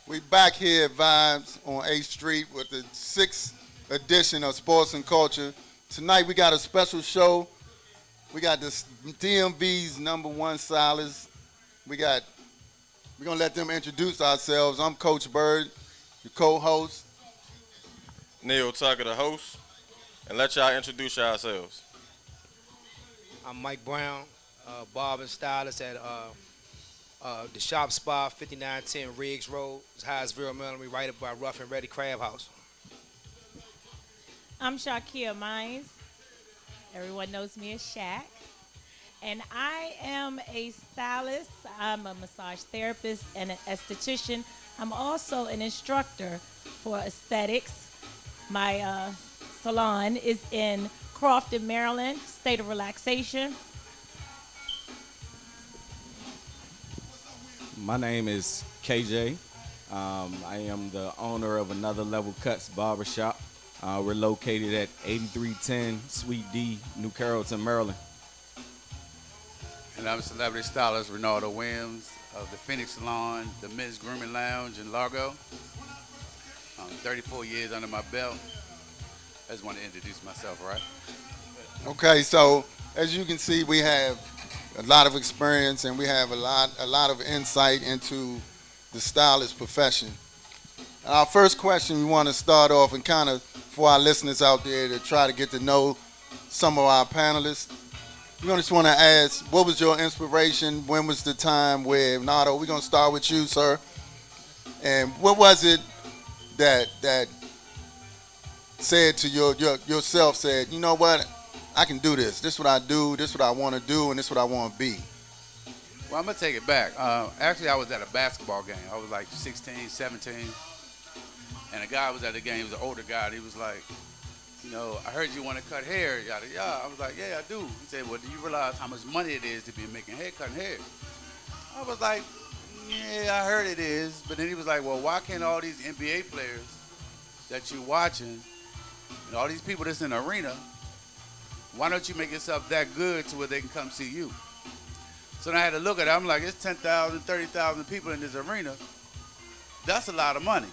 We back here at Vibes on 8th Street with the 6th edition of Sports and Culture. Tonight we got a special show. We got this DMV's #1 stylist. We're gonna let them introduce ourselves. I'm Coach Bird, your co-host. Neil Tucker, the host, and let y'all introduce yourselves. I'm Mike Brown, barber and stylist at the Shop Spa, 5910 Riggs Road, Hyattsville, Maryland, right up by Rough and Ready Crab House. I'm Shakia Mines. Everyone knows me as Shaq. And I am a stylist. I'm a massage therapist and an esthetician. I'm also an instructor for aesthetics. My salon is in Crofton, Maryland, State of Relaxation. My name is KJ. I am the owner of Another Level Cuts BarberShop. We're located at 8310 Suite D, New Carrollton, Maryland. And I'm celebrity stylist Ronaldo Williams of the Phoenix Salon, the Men's Grooming Lounge in Largo. 34 years under my belt. I just want to introduce myself, right? Okay, so as you can see, we have a lot of experience and we have a lot of insight into the stylist profession. Our first question, we want to start off and kind of, for our listeners out there to try to get to know some of our panelists, we just want to ask, what was your inspiration? When was the time where, Nato, we're going to start with you, sir. And what was it that said to yourself, said, you know what, I can do this. This is what I do, this is what I want to do, and this is what I want to be. Well, I'm going to take it back. Actually, I was at a basketball game. I was like 16, 17. And a guy was at the game. He was an older guy. And he was like, you know, I heard you want to cut hair, yada, yada. I was like, yeah, I do. He said, well, do you realize how much money it is to be making hair, cutting hair? I was like, yeah, I heard it is. But then he was like, well, why can't all these NBA players that you're watching and all these people that's in the arena, why don't you make yourself that good to where they can come see you? So then I had to look at it. I'm like, it's 10,000, 30,000 people in this arena. That's a lot of money.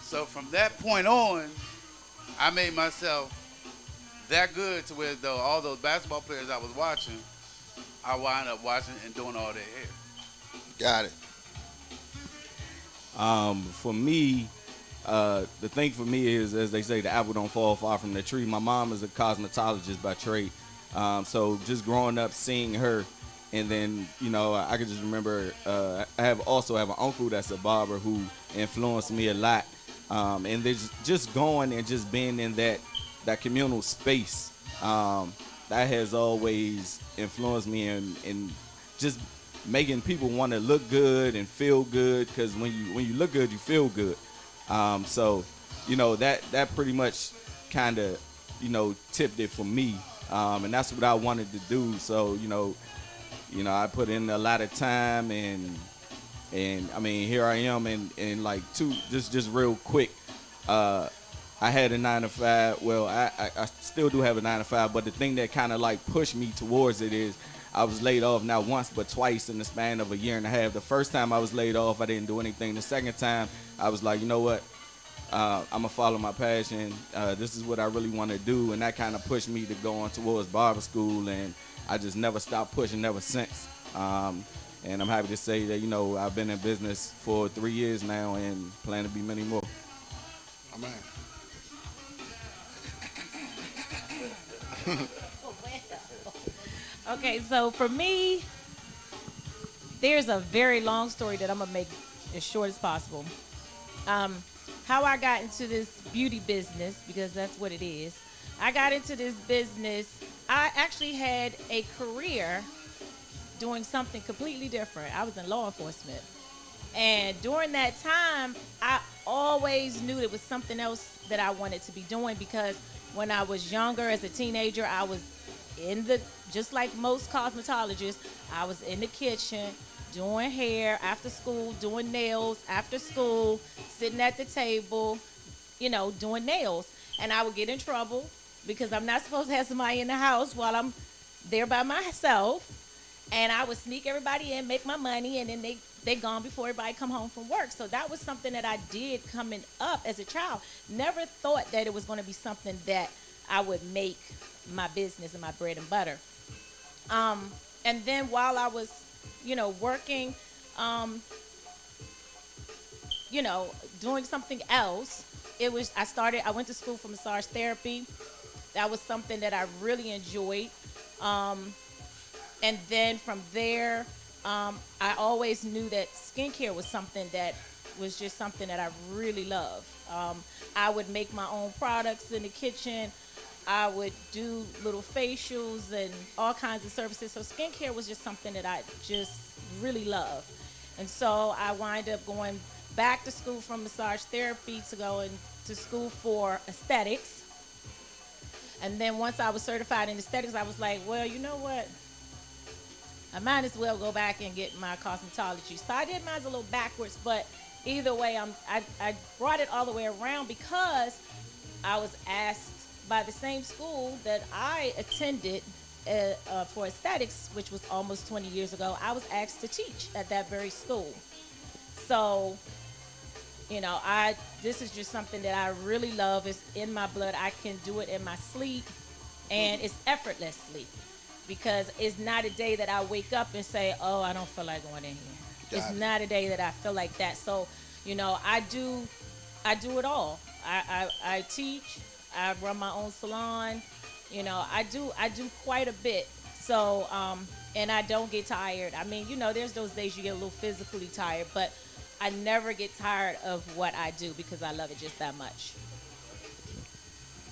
So from that point on, I made myself that good to where though all those basketball players I was watching, I wound up watching and doing all their hair. Got it. For me, the thing for me is, as they say, the apple don't fall far from the tree. My mom is a cosmetologist by trade. So just growing up seeing her, and then, you know, I could just remember, I also have an uncle that's a barber who influenced me a lot. And there's just going and just being in that communal space, that has always influenced me in just making people want to look good and feel good, because when you look good, you feel good. So, you know, that pretty much kind of, you know, tipped it for me, and that's what I wanted to do. So, you know, I put in a lot of time, and I mean, here I am, and like just real quick, I had a 9-to-5. Well, I still do have a 9-to-5, but the thing that kind of like pushed me towards it is I was laid off not once but twice in the span of a year and a half. The first time I was laid off, I didn't do anything. The second time, I was like, you know what, I'm gonna follow my passion. This is what I really want to do, and that kind of pushed me to go on towards barber school, and I just never stopped pushing ever since. And I'm happy to say that, you know, I've been in business for 3 years now and plan to be many more. Oh, man. Okay, so for me, there's a very long story that I'm going to make as short as possible. How I got into this beauty business, because that's what it is. I got into this business. I actually had a career doing something completely different. I was in law enforcement. And during that time, I always knew there was something else that I wanted to be doing, because when I was younger as a teenager, I was just like most cosmetologists, I was in the kitchen doing hair after school, doing nails after school, sitting at the table, you know, doing nails. And I would get in trouble because I'm not supposed to have somebody in the house while I'm there by myself. And I would sneak everybody in, make my money, and then they gone before everybody come home from work. So that was something that I did coming up as a child. Never thought that it was going to be something that I would make my business and my bread and butter. And then while I was, working, um, doing something else, I went to school for massage therapy. That was something that I really enjoyed. Um, and then from there, I always knew that skincare was something that was just something that I really love. I would make my own products in the kitchen. I would do little facials and all kinds of services. So skincare was just something that I just really love. And so I wind up going back to school from massage therapy to go into school for aesthetics. And then once I was certified in aesthetics, I was like, well, you know what? I might as well go back and get my cosmetology. So I did mine a little backwards, but either way, I brought it all the way around because I was asked by the same school that I attended for aesthetics, which was almost 20 years ago. I was asked to teach at that very school. So, this is just something that I really love. It's in my blood. I can do it in my sleep, and it's effortlessly because it's not a day that I wake up and say, "Oh, I don't feel like going in here." It's not a day that I feel like that. So, I do it all. I teach. I run my own salon. I do quite a bit. So, and I don't get tired. I mean, there's those days you get a little physically tired, but I never get tired of what I do because I love it just that much.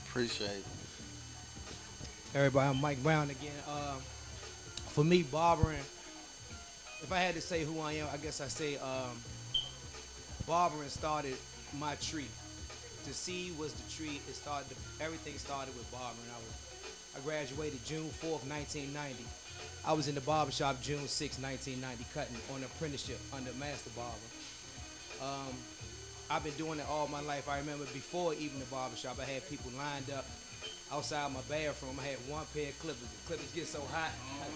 Appreciate it. Everybody, I'm Mike Brown again. For me, barbering, if I had to say who I am, I guess I say barbering started my tree. The seed was the tree. Everything started with barbering. I graduated June 4th, 1990. I was in the barbershop June 6th, 1990, cutting on an apprenticeship under Master Barber. I've been doing it all my life. I remember before even the barbershop, I had people lined up outside my bathroom. I had one pair of clippers. The clippers get so hot,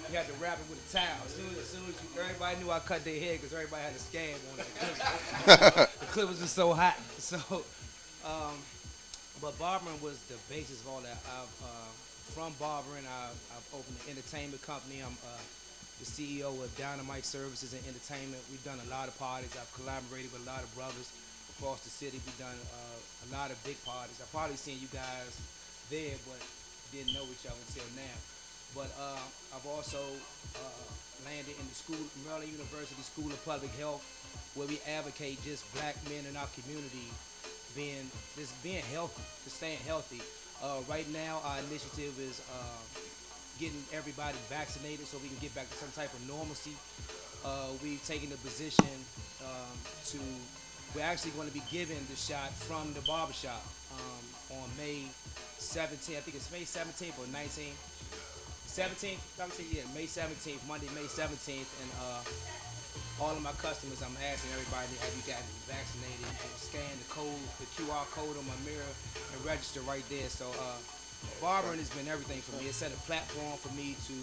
you had to wrap it with a towel. As soon as everybody knew I cut their hair because everybody had a scab on it. The clippers were so hot. So, but barbering was the basis of all that. From barbering, I've opened an entertainment company. I'm the CEO of Dynamite Services and Entertainment. We've done a lot of parties. I've collaborated with a lot of brothers across the city. We've done a lot of big parties. I've probably seen you guys there, but didn't know each other until now. But I've also landed in the Maryland University School of Public Health, where we advocate just black men in our community being healthy, just staying healthy. Right now, our initiative is getting everybody vaccinated so we can get back to some type of normalcy. We've taken the position we're actually going to be giving the shot from the barbershop on May 17th. I think it's May 17th or 19th. 17th? Yeah, May 17th, Monday, May 17th. And all of my customers, I'm asking everybody, have you gotten vaccinated? You can scan the code, the QR code on my mirror and register right there. So barbering has been everything for me. It's set a platform for me to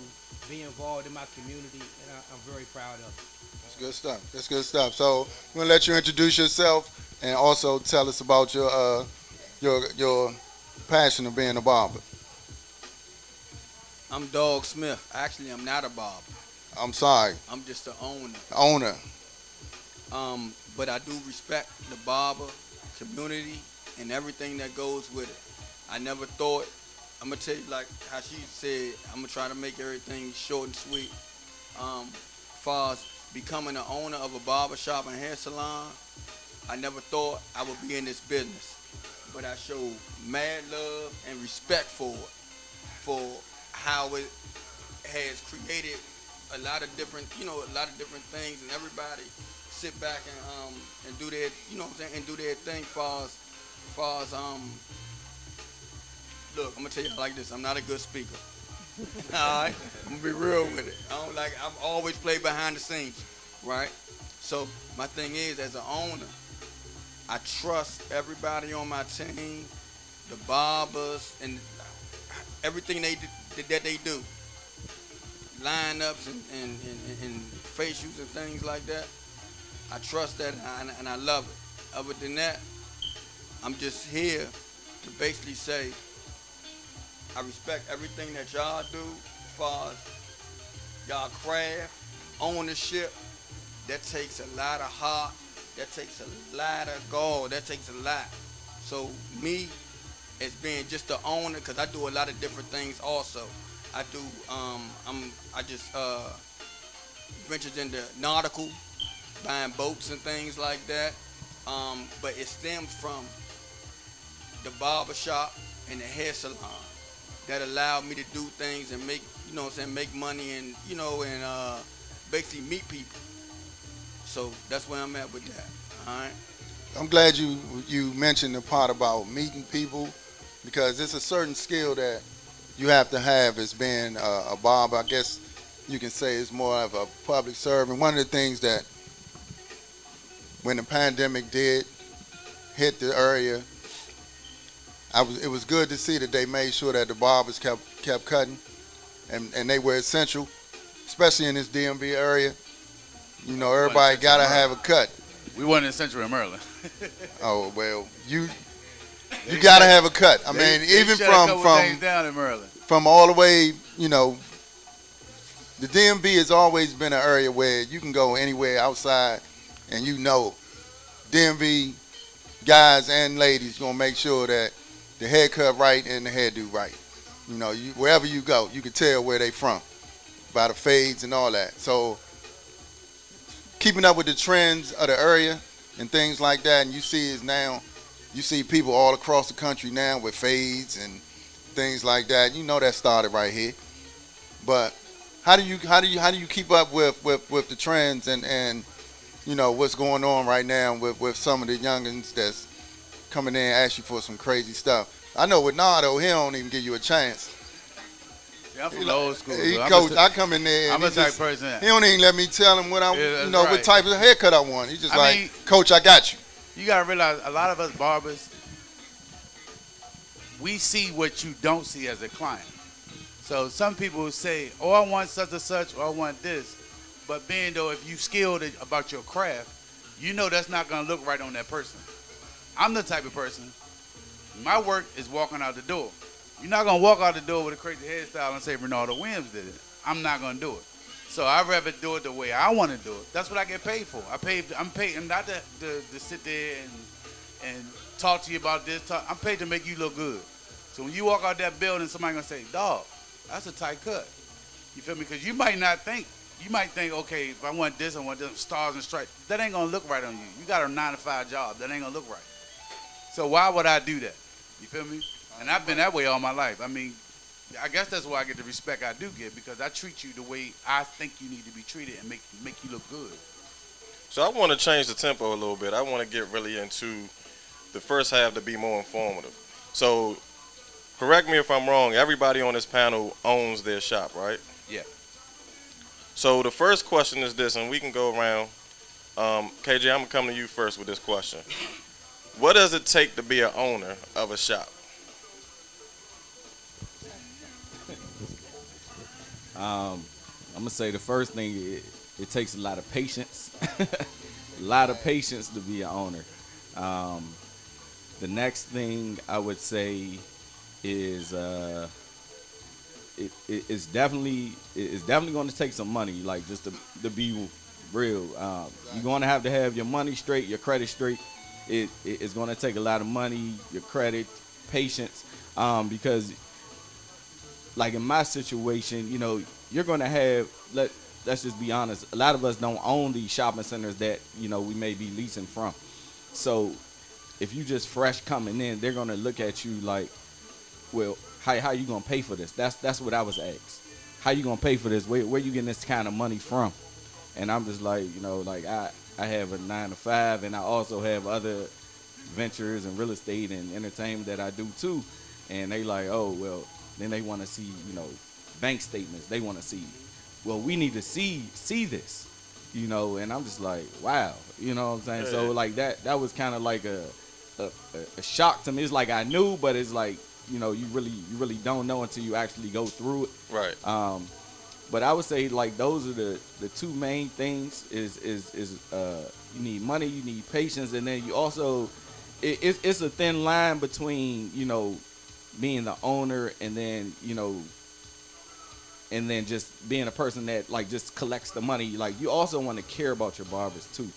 be involved in my community, and I'm very proud of it. That's good stuff. That's good stuff. So I'm gonna let you introduce yourself and also tell us about your passion of being a barber. I'm Dog Smith. Actually, I'm not a barber. I'm sorry, I'm just the owner. owner. But I do respect the barber community and everything that goes with it. I never thought, I'm going to tell you like how she said, I'm going to try to make everything short and sweet. Far as becoming the owner of a barber shop and hair salon, I never thought I would be in this business. But I show mad love and respect for it, for how it has created a lot of different things, and everybody sit back and do their, and do their thing. Far as look, I'm gonna tell you like this. I'm not a good speaker. All right, I'm gonna be real with it. I've always played behind the scenes, right? So my thing is, as an owner, I trust everybody on my team, the barbers, and everything that they do. lineups and facials and things like that. I trust that and I love it. Other than that, I'm just here to basically say I respect everything that y'all do as far as y'all craft, ownership. That takes a lot of heart. That takes a lot of gall. That takes a lot. So me, as being just the owner, because I do a lot of different things also. I do, I just ventured into nautical, buying boats and things like that. But it stems from the barbershop and the hair salon that allowed me to do things and make, you know what I'm saying, make money and, you know, and basically meet people. So that's where I'm at with that. All right. I'm glad you mentioned the part about meeting people, because it's a certain skill that you have to have as being a barber. I guess you can say it's more of a public servant. One of the things that when the pandemic did hit the area, it was good to see that they made sure that the barbers kept cutting, and they were essential, especially in this DMV area. You know, everybody gotta have a cut. We wasn't essential in Maryland. Oh well, you gotta have a cut. I mean, even down in Maryland. from all the way, you know, the DMV has always been an area where you can go anywhere outside, and you know, DMV guys and ladies gonna make sure that the haircut right and the hairdo right. You know, wherever you go, you can tell where they from by the fades and all that. So keeping up with the trends of the area and things like that, and you see people all across the country now with fades and things like that. You know that started right here. But how do you keep up with the trends and you know what's going on right now with some of the youngins that's coming in and ask you for some crazy stuff? I know with Nardo, he don't even give you a chance. Yeah, I'm from the old school. I come in there and I'm a type person. he don't even let me tell him what right. what type of haircut I want. He's just Coach, I got you. You gotta realize a lot of us barbers, we see what you don't see as a client. So some people will say, oh, I want such and such, or I want this. But being though, if you skilled about your craft, you know that's not gonna look right on that person. I'm the type of person, my work is walking out the door. You're not gonna walk out the door with a crazy hairstyle and say Ronaldo Williams did it. I'm not gonna do it. So I'd rather do it the way I want to do it. That's what I get paid for. I'm paid not to sit there and talk to you about this. I'm paid to make you look good. So when you walk out that building, somebody gonna say, dog, that's a tight cut. You feel me? Because you might think, okay, if I want this, stars and stripes. That ain't gonna look right on you. You got a 9-to-5 job. That ain't gonna look right. So why would I do that? You feel me? And I've been that way all my life. I mean, I guess that's why I get the respect I do get, because I treat you the way I think you need to be treated and make you look good. So I want to change the tempo a little bit. I want to get really into the first half to be more informative. So correct me if I'm wrong. Everybody on this panel owns their shop, right? Yeah. So the first question is this, and we can go around. KJ, I'm going to come to you first with this question. What does it take to be an owner of a shop? I'm gonna say the first thing, it takes a lot of patience. A lot of patience to be an owner. The next thing I would say is it's definitely going to take some money, like just to be real. You're going to have your money straight, your credit straight. It's going to take a lot of money, your credit, patience, because like in my situation, you know, you're going to have, let's just be honest, a lot of us don't own these shopping centers that, you know, we may be leasing from. So if you just fresh coming in, they're going to look at you like, well, how you going to pay for this? That's what I was asked. How you going to pay for this? Where you getting this kind of money from? And I'm just like, you know, like I have a 9-to-5, and I also have other ventures and real estate and entertainment that I do too. And they like, oh, well, then they want to see, you know, bank statements. They want to see, well, we need to see this, you know. And I'm just like, wow, you know what I'm saying? Yeah. So like that was kind of like a shock to me. It's like I knew, but it's like, you know, you really don't know until you actually go through it. Right. But I would say like those are the two main things is you need money, you need patience, and then you also it's a thin line between being the owner and then just being a person that like just collects the money. Like you also want to care about your barbers too.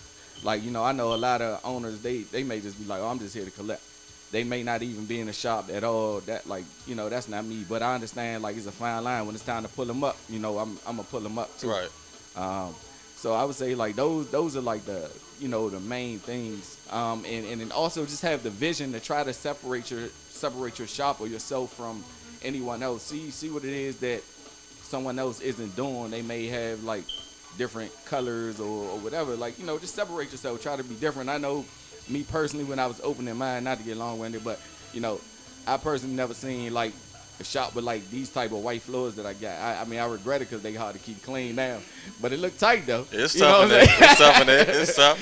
Like I know a lot of owners they may just be like, oh, I'm just here to collect. They may not even be in the shop at all. That like that's not me. But I understand like it's a fine line when it's time to pull them up. I'm gonna pull them up too. Right. Um, so I would say like those are like the main things. And then also just have the vision to try to separate your shop or yourself from anyone else. See what it is that someone else isn't doing. They may have like different colors or whatever. Like just separate yourself. Try to be different. I know me personally when I was opening mine, not to get long-winded, but I personally never seen like a shop with like these type of white floors that I got. I mean, I regret it because they hard to keep clean now, but it looked tight though. It's tough in there. It's tough in there. It's tough.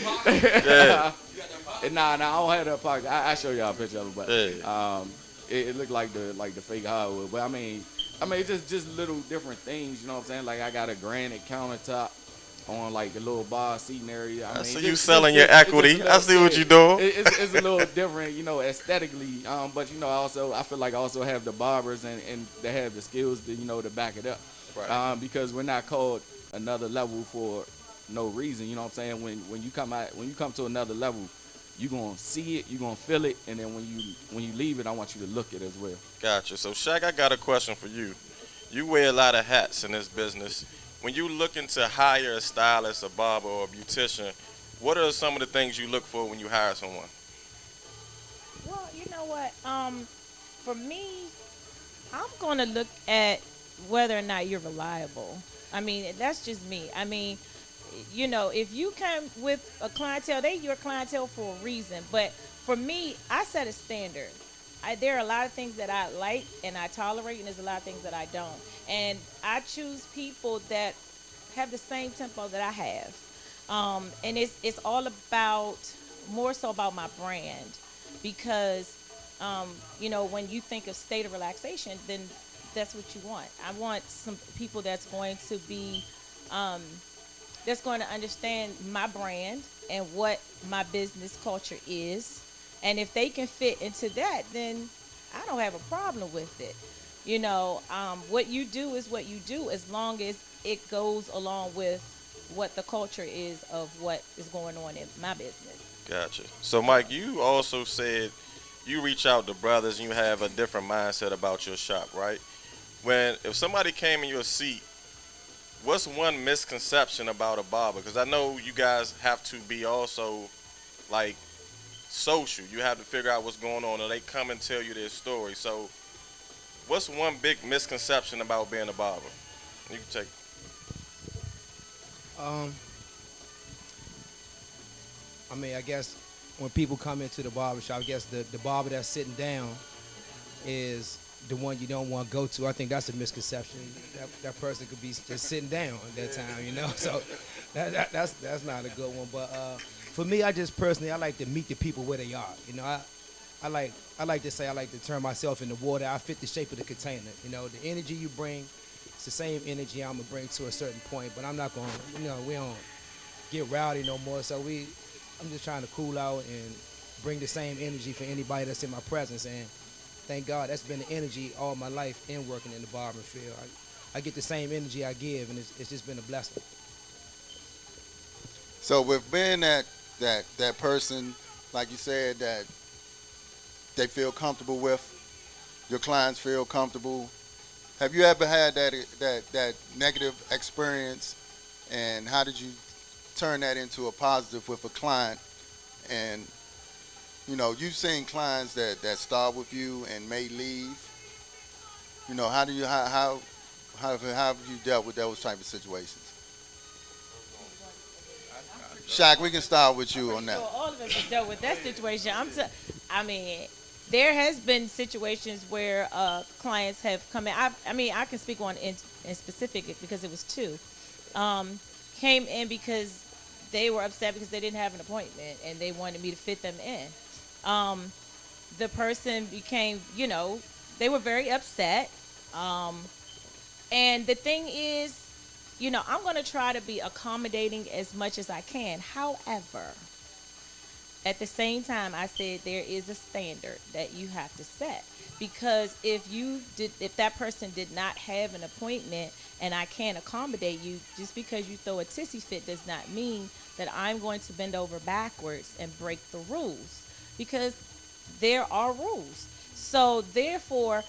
Yeah. Nah, I don't have that pocket. I show y'all a picture of it, but Yeah. it looked like the fake hardwood. But I mean, it's just little different things. You know what I'm saying? Like I got a granite countertop on like the little bar seating area. I see you selling your equity. I see what you're doing. It's a little different, aesthetically. But I feel like I also have the barbers and they have the skills to to back it up. Right. Because we're not called another level for no reason. You know what I'm saying? When you come to another level, you're gonna see it, you're gonna feel it, and then when you leave it, I want you to look it as well. Gotcha. So Shaq, I got a question for you. You wear a lot of hats in this business. When you looking to hire a stylist, a barber, or a beautician, what are some of the things you look for when you hire someone? Well, you know what? For me, I'm gonna look at whether or not you're reliable. I mean, that's just me. I mean, if you come with a clientele, they your clientele for a reason. But for me, I set a standard. There are a lot of things that I like and I tolerate, and there's a lot of things that I don't. And I choose people that have the same tempo that I have. And it's all about, more so about my brand. Because, when you think of state of relaxation, then that's what you want. I want some people that's going to be, that's going to understand my brand and what my business culture is. And if they can fit into that, then I don't have a problem with it. What you do is what you do as long as it goes along with what the culture is of what is going on in my business. Gotcha. So Mike, you also said you reach out to brothers and you have a different mindset about your shop, right? If somebody came in your seat, what's one misconception about a barber? Because I know you guys have to be also like social. You have to figure out what's going on, and they come and tell you their story. So, what's one big misconception about being a barber? You can take. I guess when people come into the barbershop, I guess the barber that's sitting down is the one you don't want to go to. I think that's a misconception. That person could be just sitting down at that time, So that's not a good one. But for me, I just personally, I like to meet the people where they are. I like to say I like to turn myself in the water. I fit the shape of the container. The energy you bring, it's the same energy I'm gonna bring to a certain point. But I'm not gonna, we don't get rowdy no more. So I'm just trying to cool out and bring the same energy for anybody that's in my presence. And thank God that's been the energy all my life in working in the barbering field. I get the same energy I give, and it's just been a blessing. So with being that person, like you said, that they feel comfortable with, your clients feel comfortable. Have you ever had that negative experience, and how did you turn that into a positive with a client? And you've seen clients that start with you and may leave. How have you dealt with those type of situations? Shaq, we can start with you on that. Sure, all of us have dealt with that situation. There has been situations where clients have come in. I can speak on in specific because it was two. Came in because they were upset because they didn't have an appointment and they wanted me to fit them in. The person became, they were very upset. And the thing is, I'm going to try to be accommodating as much as I can. However, at the same time, I said there is a standard that you have to set, because if that person did not have an appointment and I can't accommodate you, just because you throw a tissy fit does not mean that I'm going to bend over backwards and break the rules, because there are rules. So therefore,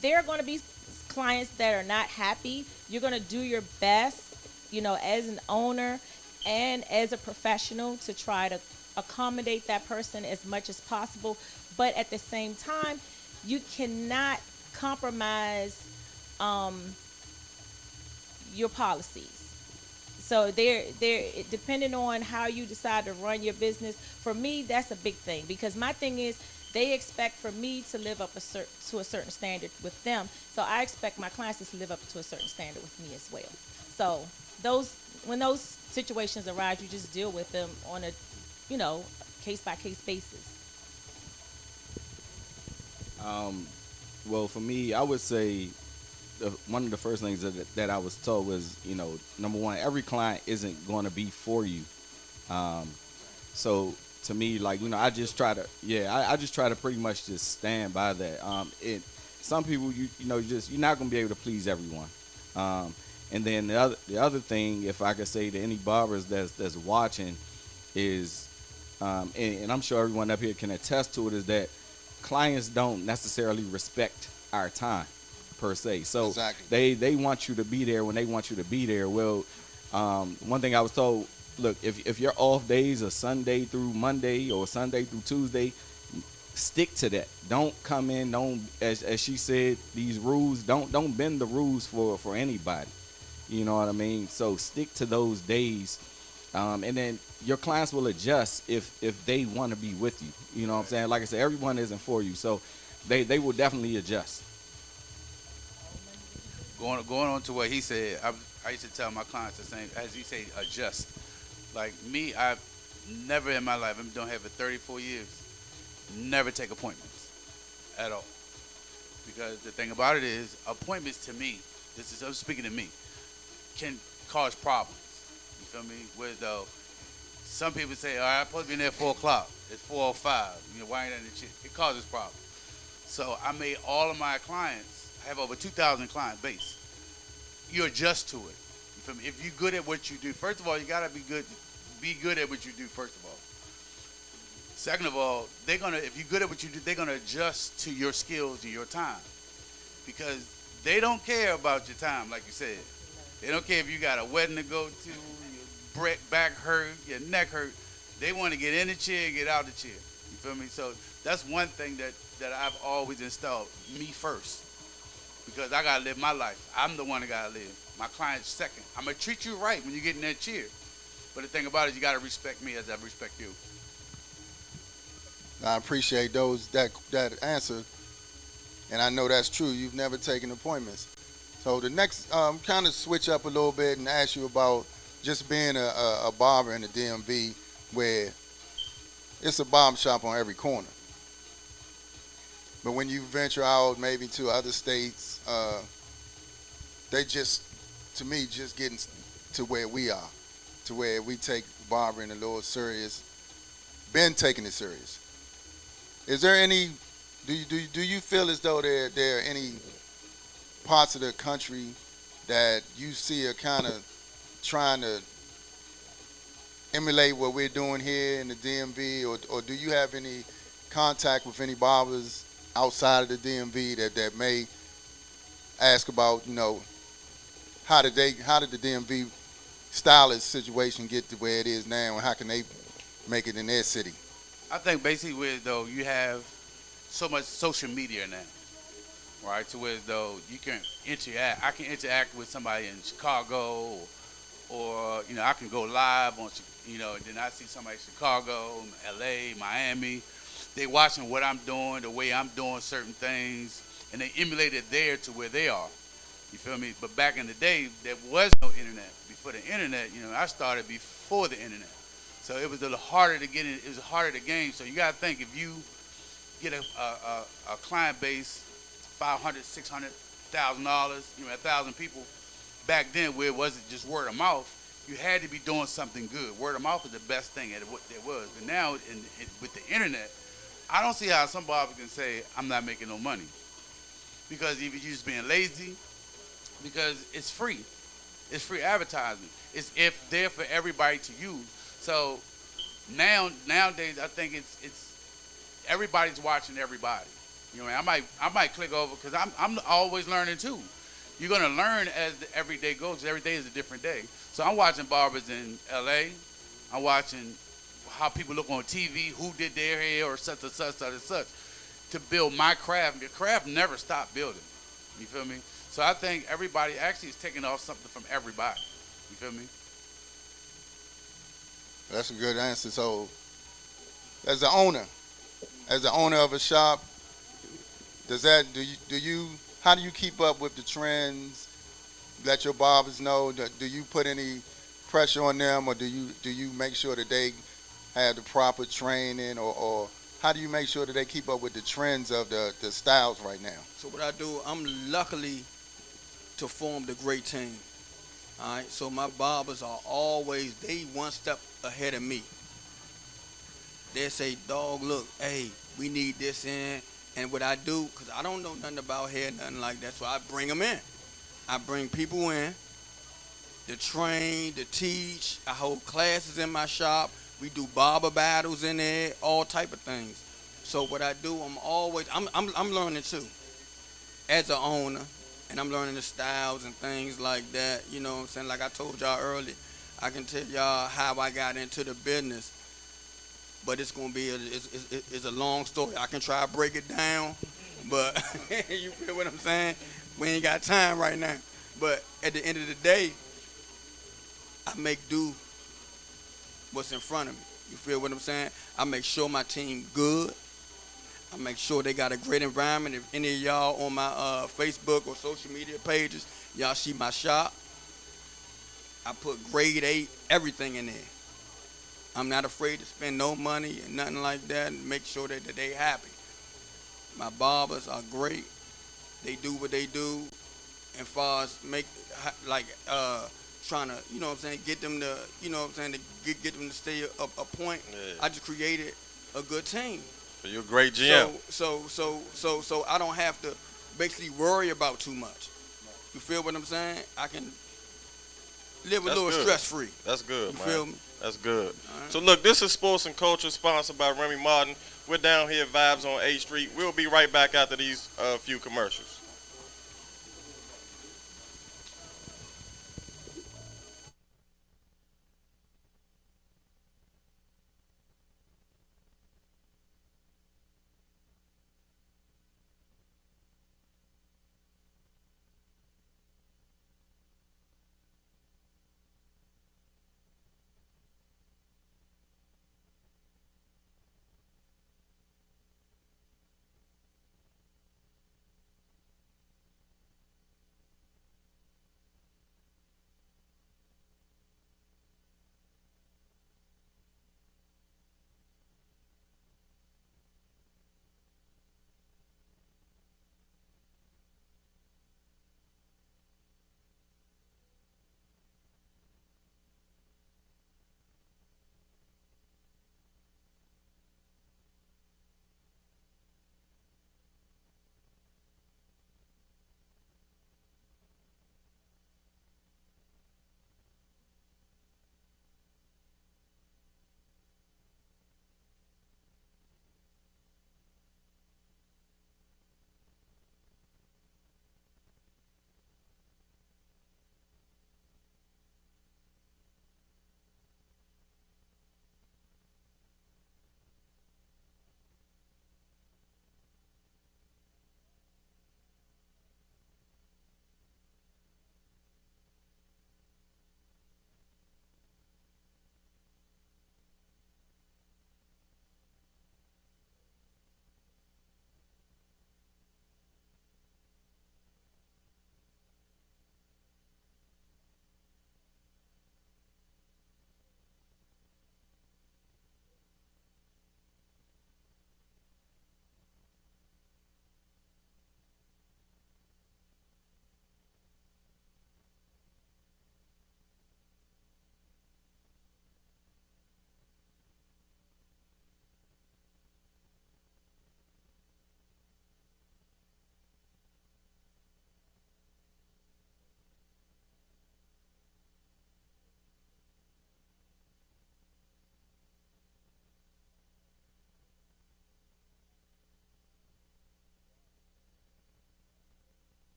there are going to be clients that are not happy. You're going to do your best, as an owner and as a professional, to try to accommodate that person as much as possible. But at the same time, you cannot compromise your policies. So depending on how you decide to run your business, for me, that's a big thing, because my thing is they expect for me to live up to a certain standard with them. So I expect my clients to live up to a certain standard with me as well. So when those situations arise, you just deal with them on a, case by case basis. Well, for me, I would say one of the first things that I was told was, number one, every client isn't going to be for you. So to me, like, I just try to, I just try to pretty much just stand by that. Some people, you're not going to be able to please everyone. And then the other thing, if I could say to any barbers that's watching, is, and I'm sure everyone up here can attest to it, is that clients don't necessarily respect our time per se. So Exactly. they want you to be there when they want you to be there. Well, one thing I was told, look, if your off days are Sunday through Monday or Sunday through Tuesday, stick to that. Don't come in, don't, as she said, these rules, don't bend the rules for anybody. You know what I mean? So stick to those days. And then your clients will adjust if they want to be with you. You know what I'm saying? Like I said, everyone isn't for you. So they will definitely adjust. Going on to what he said, I used to tell my clients the same, as he said, adjust. Like me, I've never in my life, I've been doing here for 34 years, never take appointments at all. Because the thing about it is, appointments to me, I'm speaking to me, can cause problems. You feel me? Where though, some people say, all right, I'm supposed to be in there at 4 o'clock. It's 4:05. Why ain't that the shit? It causes problems. So I made all of my clients, I have over 2,000 client base. You adjust to it. You feel me? If you're good at what you do, first of all, you gotta be good at what you do, first of all. Second of all, if you're good at what you do, they're gonna adjust to your skills and your time. Because they don't care about your time, like you said. They don't care if you got a wedding to go to, your back hurt, your neck hurt. They want to get in the chair, get out the chair. You feel me? So that's one thing that I've always installed, me first. Because I got to live my life. I'm the one that got to live. My client's second. I'm going to treat you right when you get in that chair. But the thing about it is you got to respect me as I respect you. I appreciate that answer, and I know that's true. You've never taken appointments. So the next, kind of switch up a little bit and ask you about just being a barber in the DMV, where it's a barber shop on every corner. But when you venture out maybe to other states, they just, to me, just getting to where we are, to where we take barbering a little serious, been taking it serious. Is there any, do you feel as though there are any parts of the country that you see are kind of trying to emulate what we're doing here in the DMV, or do you have any contact with any barbers outside of the DMV that may ask about, how did the DMV stylist situation get to where it is now, and how can they make it in their city? I think basically where though you have so much social media now, right? To where though you can interact. I can interact with somebody in Chicago, or I can go live on, and then I see somebody in Chicago, LA, Miami. They watching what I'm doing, the way I'm doing certain things, and they emulate it there to where they are. You feel me? But back in the day, there was no internet. Before the internet, I started before the internet. So it was a little harder to get in. It was harder to gain. So you got to think, if you get a client base, $500,000, $600,000, 1,000 people, back then where it wasn't just word of mouth. You had to be doing something good. Word of mouth is the best thing at what there was. But now, with the internet, I don't see how some barbers can say, I'm not making no money. Because either you're just being lazy, because it's free. It's free advertisement. It's there for everybody to use. So nowadays, I think it's everybody's watching everybody. You know, I might click over because I'm always learning too. You're gonna learn as every day goes. Every day is a different day. So I'm watching barbers in L.A. I'm watching how people look on TV, who did their hair or such and such, such and such, to build my craft. The craft never stopped building. You feel me? So I think everybody actually is taking off something from everybody. You feel me? That's a good answer. So, as the owner of a shop, how do you keep up with the trends? Let your barbers know. Do you put any pressure on them, or do you make sure that they have the proper training, or how do you make sure that they keep up with the trends of the styles right now? So what I do, I'm luckily to form the great team. All right, so my barbers are always, they one step ahead of me. They say, dog, look, hey, we need this in. And what I do, because I don't know nothing about hair, nothing like that, so I bring them in. I bring people in to train, to teach. I hold classes in my shop. We do barber battles in there, all type of things. So what I do, I'm learning too, as an owner, and I'm learning the styles and things like that. You know what I'm saying? Like I told y'all earlier, I can tell y'all how I got into the business, but it's gonna be it's a long story. I can try to break it down, but you feel what I'm saying? We ain't got time right now. But at the end of the day, I make do what's in front of me. You feel what I'm saying? I make sure my team good. I make sure they got a great environment. If any of y'all on my Facebook or social media pages, y'all see my shop, I put grade 8, everything in there. I'm not afraid to spend no money and nothing like that, and make sure that they happy. My barbers are great. They do what they do. And far as trying to, you know what I'm saying, get them to, you know what I'm saying, to get them to stay a point. Yeah. I just created a good team. So you're a great GM. So I don't have to basically worry about too much. You feel what I'm saying? I can live a little stress free. That's good, You man. feel me? That's good. Right. So look, this is Sports and Culture, sponsored by Remy Martin. We're down here at Vibes on 8th Street. We'll be right back after these few commercials.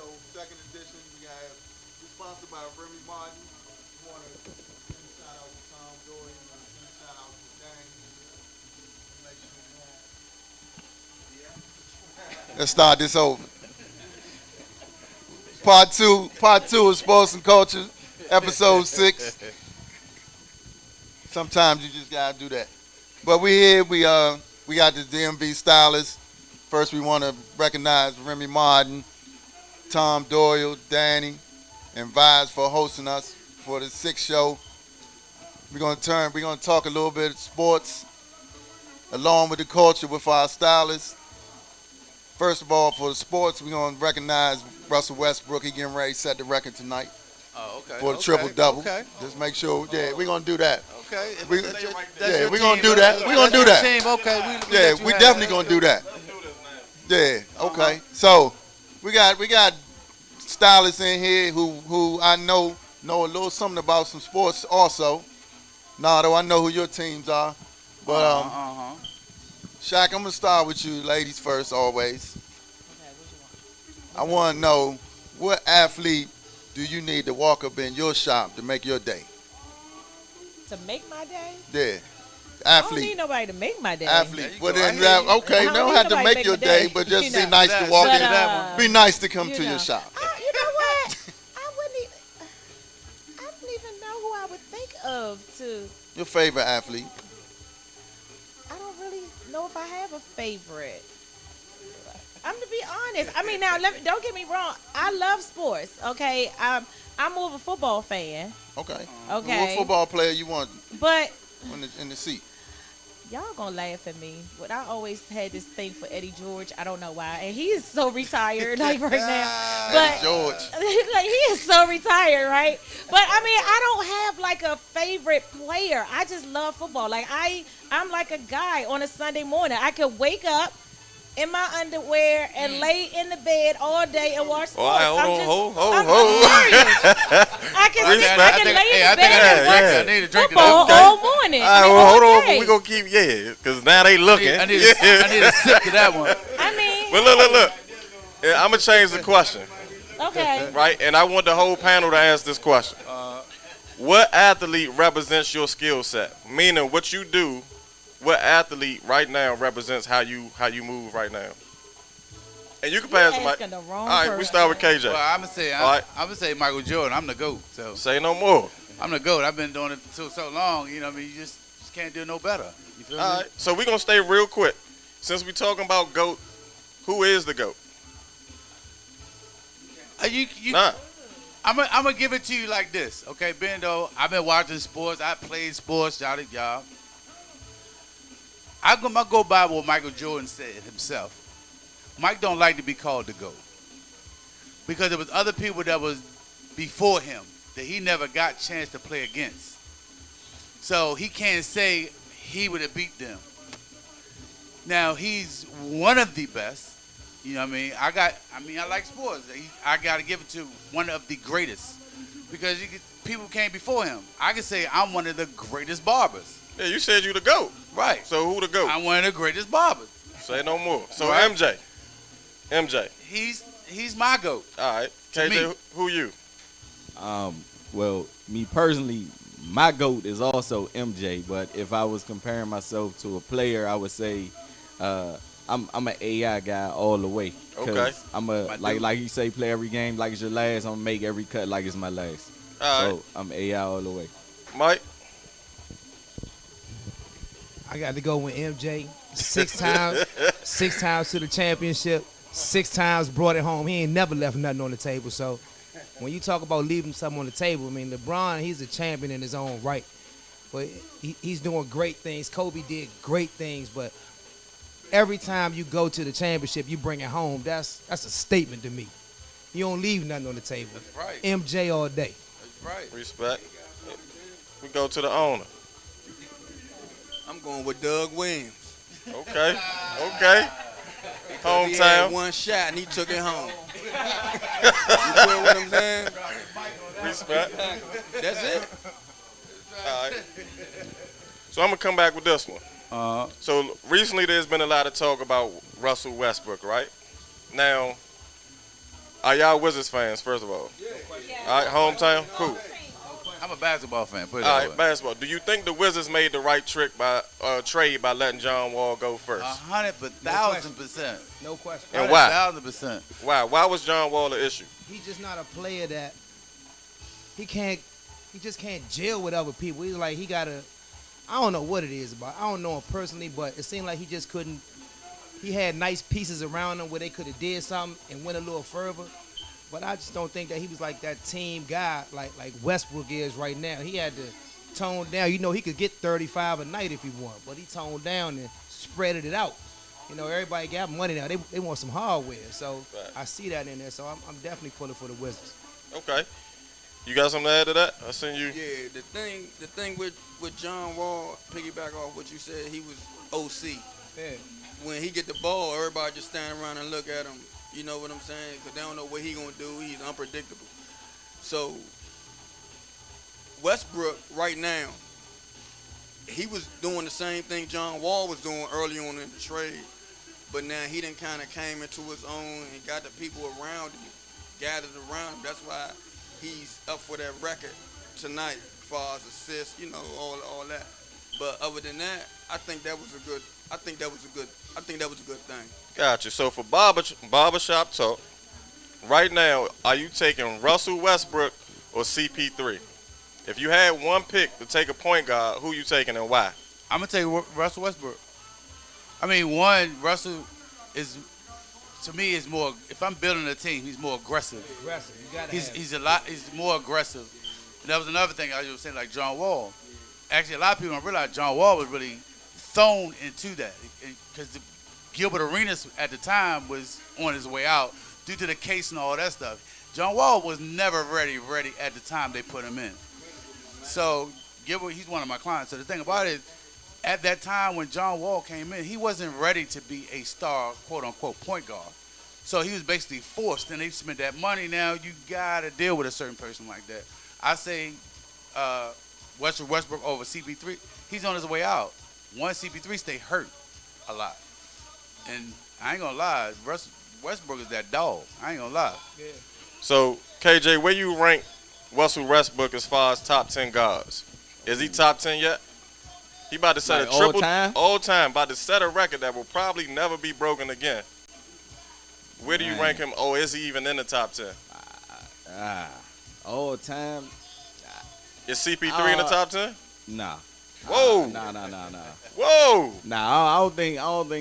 show, second edition. We're sponsored by Remy Martin. We want to send a shout out to Tom Dory. We want to send a shout out to Danny. Make sure you let's start this over. Part two of Sports and Culture, episode 6. Sometimes you just gotta do that. But we here, we got the DMV stylist. First we wanna recognize Remy Martin, Tom Doyle, Danny, and Vibes for hosting us for the 6th show. We're gonna talk a little bit of sports along with the culture with our stylists. First of all, for the sports, we're going to recognize Russell Westbrook. He getting ready to set the record tonight for the triple-double. Okay. Just make sure, we're going to do that. Okay. We're That's going to do that. We're going to do that. Team. Okay. We definitely going to do that. Yeah, okay. So, we got stylists in here who I know a little something about some sports also. Nardo, I know who your teams are. But, Shaq, I'm going to start with you ladies first always. Okay, what you want? I want to know, what athlete do you need to walk up in your shop to make your day? To make my day? Yeah. I don't need Athlete. nobody to make my day. Athlete. Well, go. then, I hear you. okay, I you don't don't need have to nobody make make your my day, day, but just you be know. nice to walk But, in. Be nice to come you to know. your shop. You know what? I don't even know who I would think of to. Your favorite athlete. I don't really know if I have a favorite. I'm to be honest. I mean, now don't get me wrong. I love sports. Okay, I'm more of a football fan. Okay. Okay. What football player you want But in the seat? y'all gonna laugh at me, but I always had this thing for Eddie George. I don't know why, and he is so retired, like right now. But Eddie George. like he is so retired, right? But I mean, I don't have like a favorite player. I just love football. Like I'm like a guy on a Sunday morning. I could wake up in my underwear and lay in the bed all day and watch sports. All right, hold I'm on. serious. I can lay in the bed and watch I need to drink football it. all morning. All right, I mean, well, hold all on. day. We're going to keep, because now they looking. I need a sip to that one. I mean, But look. Yeah, I'm going to change the question, okay. right? And I want the whole panel to ask this question. What athlete represents your skill set? Meaning what you do, what athlete right now represents how you move right now? And you can pass the mic. Asking the wrong All right, we person. start with KJ. Well, I'm gonna say Michael Jordan. I'm the GOAT. So Say no more. I'm the GOAT. I've been doing it so long. You know what I mean? You just can't do no better. You feel All me? right, so we're going to stay real quick. Since we're talking about GOAT, who is the GOAT? Nah. I'm gonna give it to you like this, okay, Bendo? I've been watching sports. I played sports, y'all. I'm gonna go by what Michael Jordan said himself. Mike don't like to be called the GOAT because there was other people that was before him that he never got a chance to play against. So he can't say he would have beat them. Now he's one of the best. You know what I mean? I like sports. I got to give it to one of the greatest because people came before him. I can say I'm one of the greatest barbers. Yeah, you said you the GOAT. Right. So who the GOAT? I'm one of the greatest barbers. Say no more. So Right. MJ. He's my GOAT. All right. To KJ, me. who you? Well, me personally, my GOAT is also MJ. But if I was comparing myself to a player, I would say I'm an AI guy all the way. 'Cause Okay. I'm like you say, play every game like it's your last. I'm gonna make every cut like it's my last. All right. So I'm AI all the way. Mike? I got to go with MJ. 6 times to the championship. 6 times brought it home. He ain't never left nothing on the table. So when you talk about leaving something on the table, I mean, LeBron, he's a champion in his own right. But he's doing great things. Kobe did great things. But every time you go to the championship, you bring it home. That's a statement to me. You don't leave nothing on the table. That's right. MJ all day. That's right. Respect. We go to the owner. I'm going with Doug Williams. Okay. He had Hometown. one shot and he took it home. You feel what I'm saying? Respect. That's it. All right. So I'm going to come back with this one. So recently there's been a lot of talk about Russell Westbrook, right? Now, Are y'all Wizards fans, first of all? All right, hometown? Cool. I'm a basketball fan. Put it All that right, way. basketball. Do you think the Wizards made the right trick by trade by letting John Wall go first? 100,000%. No question. And why? 100,000%. Why was John Wall an issue? He's just not a player that he just can't gel with other people. He's like I don't know what it is about. I don't know him personally, but it seemed like he just couldn't. He had nice pieces around him where they could have did something and went a little further. But I just don't think that he was like that team guy like Westbrook is right now. He had to tone down. You know, he could get 35 a night if he wanted, but he toned down and spreaded it out. You know, everybody got money now. They want some hardware. So Right. I see that in there. So I'm definitely pulling for the Wizards. Okay. You got something to add to that? I seen you. Yeah, the thing with John Wall, piggyback off what you said, he was OC. Yeah. When he get the ball, everybody just stand around and look at him. You know what I'm saying? Because they don't know what he gonna do. He's unpredictable. So Westbrook right now, he was doing the same thing John Wall was doing early on in the trade, but now he done kind of came into his own and got the people around him, gathered around him. That's why he's up for that record tonight, as far as assists, you know, all that. But other than that, I think that was a good thing. Gotcha. So for barbershop talk, right now, are you taking Russell Westbrook or CP3? If you had one pick to take a point guard, who you taking and why? I'm going to take Russell Westbrook. I mean, Russell is, to me, is more, if I'm building a team, he's more aggressive. Aggressive. You gotta have He's more aggressive. And that was another thing I was saying, like John Wall. Actually, a lot of people don't realize John Wall was really thrown into that because Gilbert Arenas at the time was on his way out due to the case and all that stuff. John Wall was never ready at the time they put him in. So Gilbert, he's one of my clients. So the thing about it, at that time when John Wall came in, he wasn't ready to be a star, quote unquote, point guard. So he was basically forced, and they spent that money. Now you gotta deal with a certain person like that. I say Westbrook over CP3. He's on his way out. Once CP3 stay hurt a lot, and I ain't gonna lie, Westbrook is that dog. I ain't gonna lie. Yeah. So KJ, where you rank Russell Westbrook as far as top 10 guards? Is he top 10 yet? He about to set Like a triple all time? all time, about to set a record that will probably never be broken again. Where do you Man. rank him? Oh, is he even in the top 10? All time? Is CP3 in the top 10? Nah. Whoa. Nah. Whoa. Nah, I don't think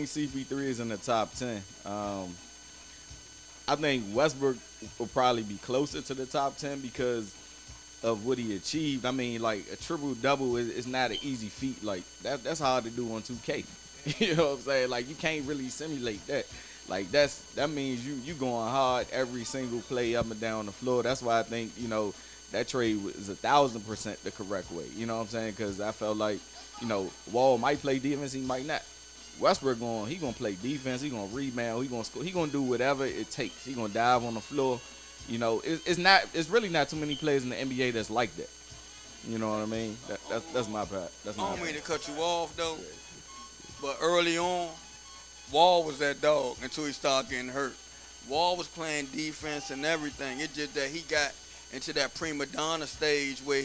CP3 is in the top 10. I think Westbrook will probably be closer to the top 10 because of what he achieved. I mean, like a triple double is not an easy feat. Like that's hard to do on 2K. You know what I'm saying? Like you can't really simulate that. Like that means you going hard every single play up and down the floor. That's why I think that trade was 1,000% the correct way. You know what I'm saying? Because I felt like Wall might play defense, he might not. Westbrook he gonna play defense. He gonna rebound. He gonna score. He gonna do whatever it takes. He gonna dive on the floor. It's really not too many players in the NBA that's like that. You know what I mean? That's my part. That's I my don't part. mean to cut you off though, but early on, Wall was that dog until he started getting hurt. Wall was playing defense and everything. It's just that he got into that prima donna stage where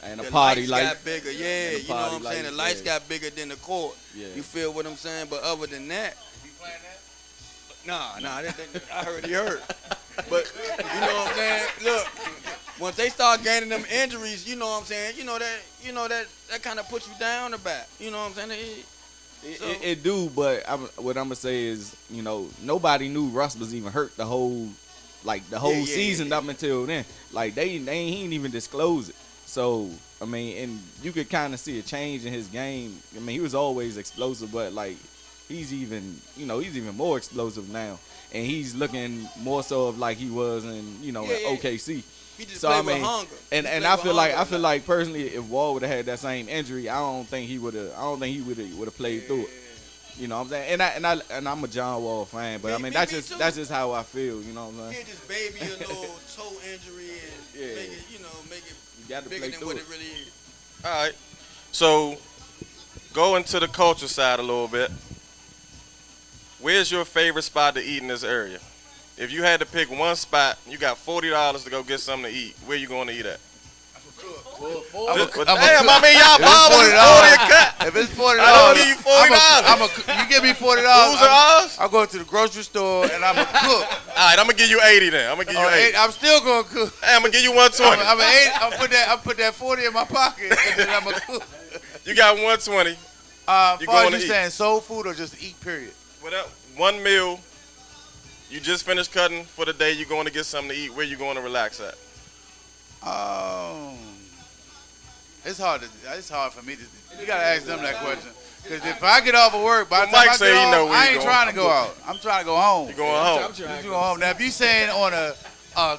And the the party lights life. got bigger. Yeah, And the you know what I'm party saying? The life, lights yeah. got bigger than the court. Yeah. You feel what I'm saying? But other than that, Is he playing that? nah, I heard he hurt. But you know what I'm saying? Look, once they start gaining them injuries, you know what I'm saying? That kind of puts you down the back. You know what I'm saying? It do, but what I'm gonna say is, nobody knew Russ was even hurt the whole season up until then. Like he ain't even disclose it. So I mean, and you could kind of see a change in his game. I mean, he was always explosive, but like he's even more explosive now, and he's looking more so of like he was in OKC. He just So played I mean, with hunger. and I feel like personally, if Wall would have had that same injury, I don't think he would have played through it. You know what I'm saying? And I'm a John Wall fan, but I mean that's just how I feel. You know what I'm saying? He just baby a little toe injury and Yeah. make it You got to bigger play than through what it. it really is. All right. So, go into the culture side a little bit. Where's your favorite spot to eat in this area? If you had to pick one spot, you got $40 to go get something to eat. Where you going to eat at? Damn, I mean y'all barbers is 40 a cut. If it's $40, I don't give you $40. You give me $40. Who's ours? I'll go to the grocery store and I'm a cook. All right, I'm gonna give you 80 then. I'm gonna give you 80. I'm still gonna cook. Hey, I'm gonna give you 120. I'll put that 40 in my pocket and then I'm a cook. You got 120. As far going as to you eat. saying soul food or just eat, period? Without one meal, you just finished cutting for the day. You're going to get something to eat. Where you going to relax at? It's hard for me to. You gotta ask them that question. Because if I get off of work, by the time Mike I say get he know off, where I you ain't going. trying to go out. I'm trying to go home. You going home? You go home. Now, if you saying on a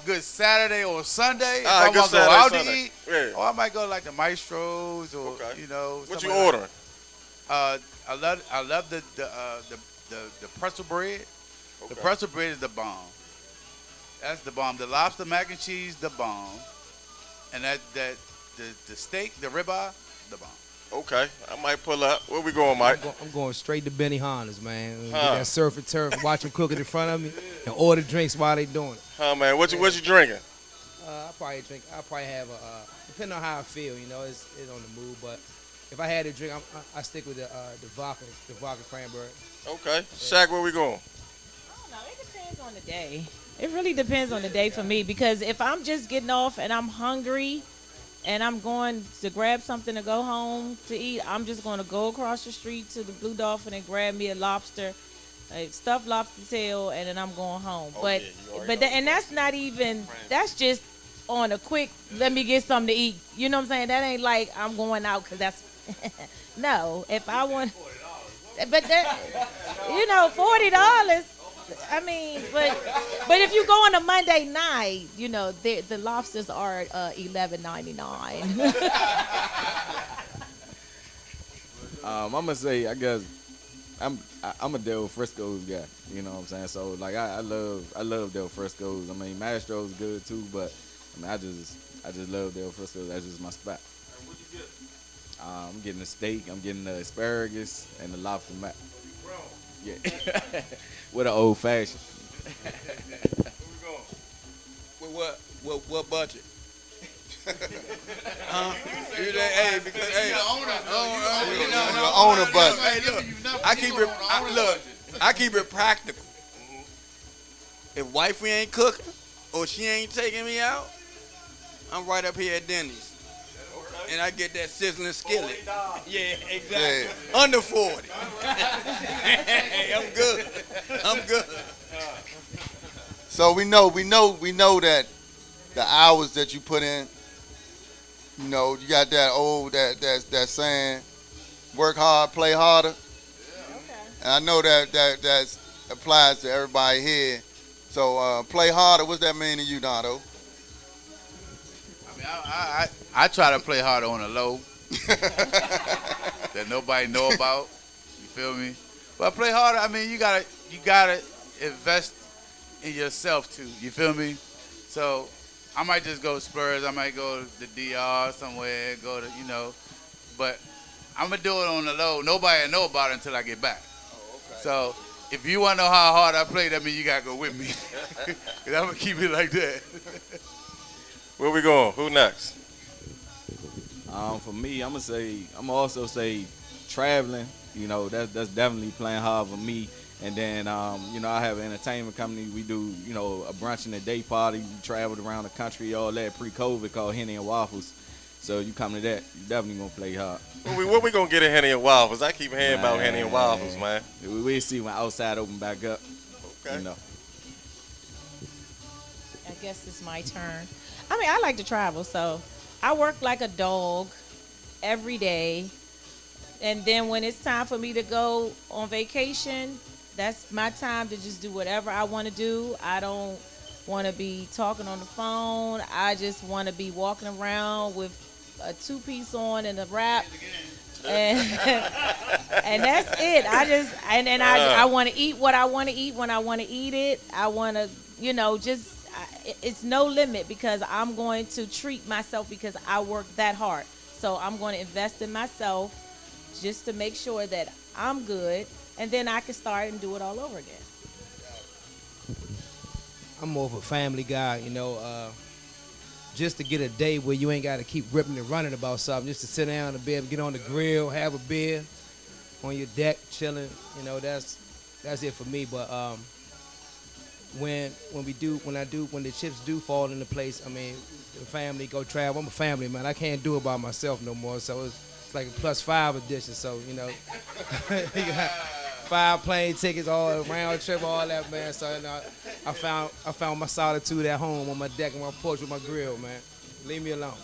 good Saturday or Sunday, if All right, I good want to go Saturday, out Sunday. to eat, Yeah. I might go like the Maestros or Okay. What something you like ordering? that. I love the pretzel bread. Okay. The pretzel bread is the bomb. That's the bomb. The lobster mac and cheese, the bomb. And the steak, the ribeye, the bomb. Okay, I might pull up. Where we going, Mike? I'm going straight to Benny Hanna's, man. Get Huh. that surf and turf, watch them cook it in front of me, and order drinks while they doing it. Huh, man? What you drinking? I'll probably have depending on how I feel, it's on the mood. But if I had to drink, I stick with the vodka cranberry. Okay, Shaq, where we going? I don't know. It depends on the day. It really depends on the day for me because if I'm just getting off and I'm hungry and I'm going to grab something to go home to eat, I'm just going to go across the street to the Blue Dolphin and grab me a lobster, a stuffed lobster tail, and then I'm going home. Oh, But yeah, you already know. and that's not even, that's just on a quick, let me get something to eat. You know what I'm saying? That ain't like I'm going out because that's, no, if I want, but that, $40. I mean, but if you go on a Monday night, the lobsters are $11.99. I'm gonna say, I guess I'm a Del Frisco's guy. You know what I'm saying? So like I love Del Frisco's. I mean, Mastro's good too, but I mean I just love Del Frisco's. That's just my spot. And what'd you get? I'm getting the steak. I'm getting the asparagus and the lobster mac. Yeah, with an old fashioned. Where we going? With what budget? Hey, because hey, The owner budget. hey, look, I keep it practical. If wifey ain't cooking or she ain't taking me out, I'm right up here at Denny's. And I get that sizzling skillet. Yeah, exactly. Yeah. Under 40. Hey, I'm good. So we know that the hours that you put in, you got that saying, work hard, play harder. And I know that applies to everybody here. So play harder. What's that mean to you, Donato? I mean, I try to play harder on the low that nobody know about. You feel me? But play harder. I mean, you gotta invest in yourself too. You feel me? So I might just go splurge. I might go to DR somewhere. Go to but I'm gonna do it on the low. Nobody will know about it until I get back. Oh, okay. So if you wanna know how hard I play, that means you gotta go with me. 'Cause I'm gonna keep it like that. Where we going? Who next? For me, I'm also say traveling. That's definitely playing hard for me. And then I have an entertainment company. We do a brunch and a day party. We traveled around the country, all that pre-COVID, called Henny and Waffles. So you come to that, you definitely gonna play hard. What we gonna get at Henny and Waffles? I keep hearing about Henny and Waffles, man. We'll see when outside open back up. Okay. I guess it's my turn. I mean, I like to travel, so I work like a dog every day. And then when it's time for me to go on vacation, that's my time to just do whatever I want to do. I don't want to be talking on the phone. I just want to be walking around with a two-piece on and a wrap. And, and that's it. I want to eat what I want to eat when I want to eat it. I want to, it's no limit because I'm going to treat myself because I work that hard. So I'm going to invest in myself just to make sure that I'm good, and then I can start and do it all over again. I'm more of a family guy, just to get a day where you ain't got to keep ripping and running about something, just to sit down and be able to get on the grill, have a beer on your deck, chilling. That's it for me. But when the chips do fall into place, I mean, the family go travel. I'm a family man. I can't do it by myself no more. So it's like a +5 edition. So you got 5 plane tickets, all round trip, all that, man. So I found my solitude at home on my deck and my porch with my grill, man. Leave me alone.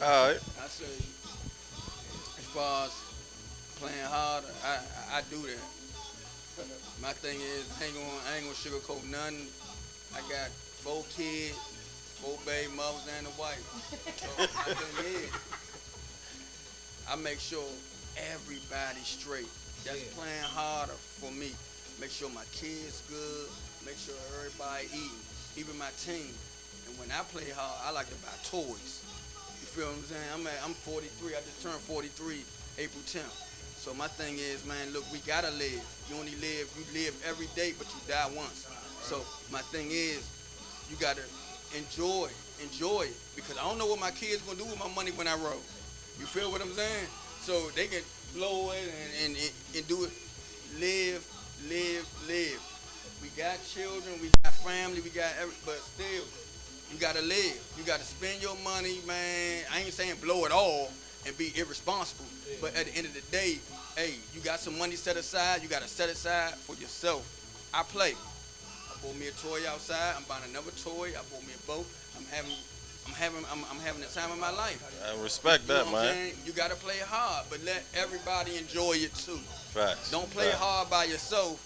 All right. I say, as far as playing hard, I do that. My thing is, I ain't gonna sugarcoat nothing. I got 4 kids, 4 baby mothers, and a wife. So my thing is, I make sure everybody's straight. That's playing harder for me. Make sure my kids good. Make sure everybody eating, even my team. And when I play hard, I like to buy toys. You feel what I'm saying? I'm 43. I just turned 43 April 10th. So my thing is, man, look, we gotta live. You live every day, but you die once. So my thing is, you gotta enjoy it, because I don't know what my kids gonna do with my money when I roll. You feel what I'm saying? So they can blow it and do it. Live. We got children, we got family, but still, you gotta live. You gotta spend your money, man. I ain't saying blow it all and be irresponsible, but at the end of the day, hey, you got some money set aside. You gotta set aside for yourself. I play. I bought me a toy outside. I'm buying another toy. I bought me a boat. I'm having the time of my life. I respect that, man. Saying? You gotta play hard, but let everybody enjoy it too. Facts. Don't play hard by yourself.